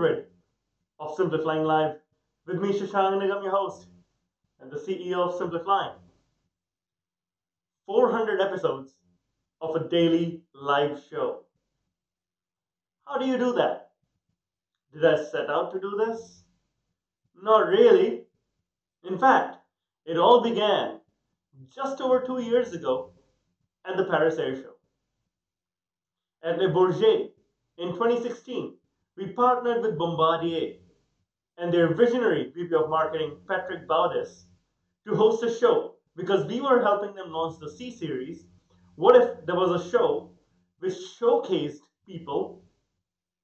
400 of Simplifying Live. With me, Shashank Nigam, your host, and the CEO of Simplifying. 400 episodes of a daily live show. How do you do that? Did I set out to do this? Not really. In fact, it all began just over 2 years ago at the Paris Air Show. At Le Bourget in 2016, we partnered with Bombardier and their visionary VP of Marketing, Patrick Baudis, to host a show because we were helping them launch the C Series. What if there was a show which showcased people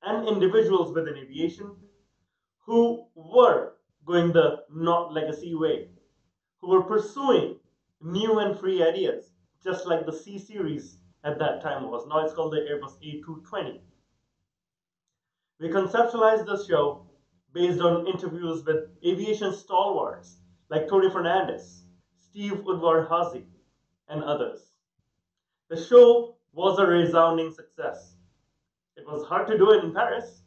and individuals within aviation who were going the not legacy way, who were pursuing new and free ideas, just like the C Series at that time was. Now it's called the Airbus A220. We conceptualized the show based on interviews with aviation stalwarts like Tony Fernandez, Steve Udvar-Hazy, and others. The show was a resounding success. It was hard to do it in Paris,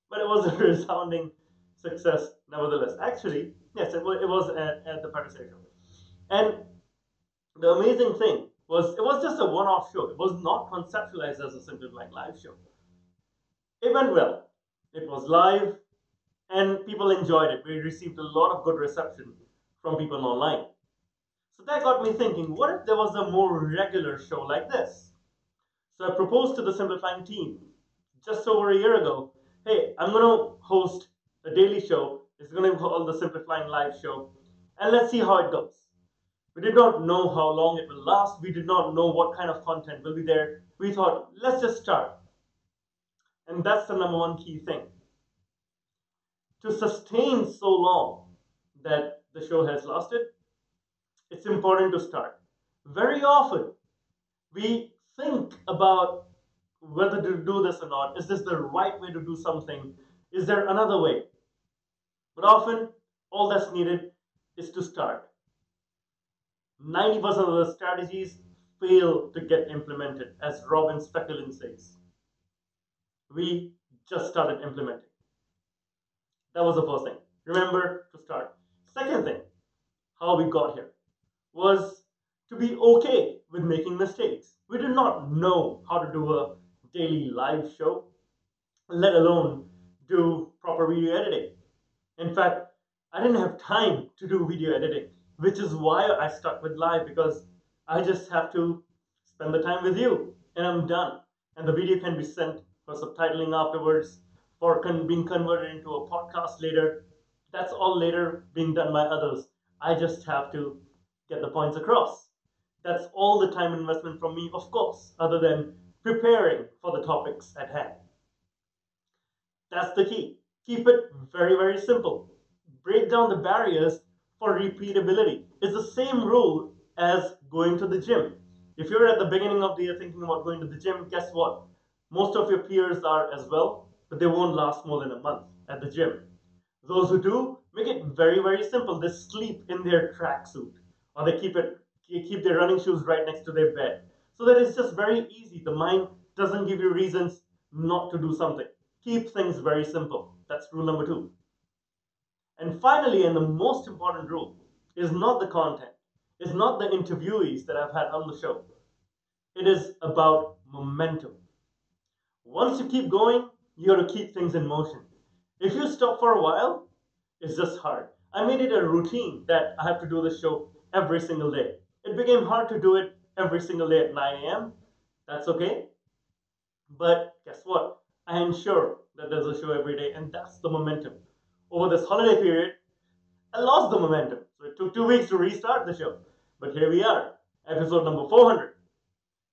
but it was a resounding success nevertheless. Actually, yes, it was at the Paris Air Show. And the amazing thing was it was just a one-off show. It was not conceptualized as a Simplifying Live show. It went well. It was live, and people enjoyed it. We received a lot of good reception from people online. So that got me thinking, what if there was a more regular show like this? So I proposed to the Simplifying team just over a year ago, hey, I'm going to host a daily show. It's going to be called the Simplifying Live show, and let's see how it goes. We did not know how long it will last. We did not know what kind of content will be there. We thought, let's just start. And that's the number one key thing. To sustain so long that the show has lasted, it's important to start. Very often, we think about whether to do this or not. Is this the right way to do something? Is there another way? But often, all that's needed is to start. 90% of the strategies fail to get implemented, as Robin Speculin says. We just started implementing. That was the first thing. Remember to start. Second thing, how we got here, was to be okay with making mistakes. We did not know how to do a daily live show, let alone do proper video editing. In fact, I didn't have time to do video editing, which is why I stuck with live, because I just have to spend the time with you and I'm done. And the video can be sent for subtitling afterwards, for being converted into a podcast later. That's all later being done by others. I just have to get the points across. That's all the time investment from me, of course, other than preparing for the topics at hand. That's the key. Keep it very, very simple. Break down the barriers for repeatability. It's the same rule as going to the gym. If you're at the beginning of the year thinking about going to the gym, guess what? Most of your peers are as well, but they won't last more than a month at the gym. Those who do, make it very, very simple. They sleep in their tracksuit, or they keep their running shoes right next to their bed, so that it's just very easy. The mind doesn't give you reasons not to do something. Keep things very simple. That's rule number 2. And finally, and the most important rule, is not the content, is not the interviewees that I've had on the show. It is about momentum. Once you keep going, you got to keep things in motion. If you stop for a while, it's just hard. I made it a routine that I have to do the show every single day. It became hard to do it every single day at 9 a.m. That's okay. But guess what? I ensure that there's a show every day, and that's the momentum. Over this holiday period, I lost the momentum. So it took 2 weeks to restart the show. But here we are, episode number 400,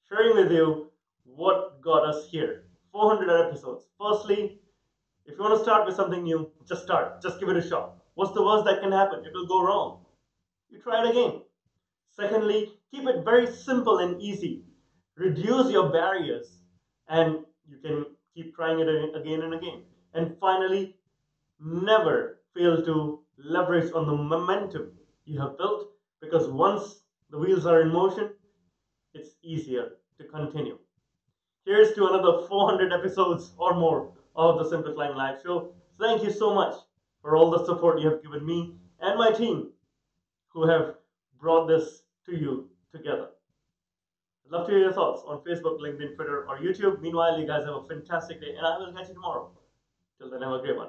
sharing with you what got us here. 400 episodes. Firstly, if you want to start with something new, just start. Just give it a shot. What's the worst that can happen? It will go wrong. You try it again. Secondly, keep it very simple and easy. Reduce your barriers, and you can keep trying it again and again. And finally, never fail to leverage on the momentum you have built, because once the wheels are in motion, it's easier to continue. Here's to another 400 episodes or more of the Simplifying Live show. Thank you so much for all the support you have given me and my team who have brought this to you together. I'd love to hear your thoughts on Facebook, LinkedIn, Twitter, or YouTube. Meanwhile, you guys have a fantastic day, and I will catch you tomorrow. Till then, have a great one.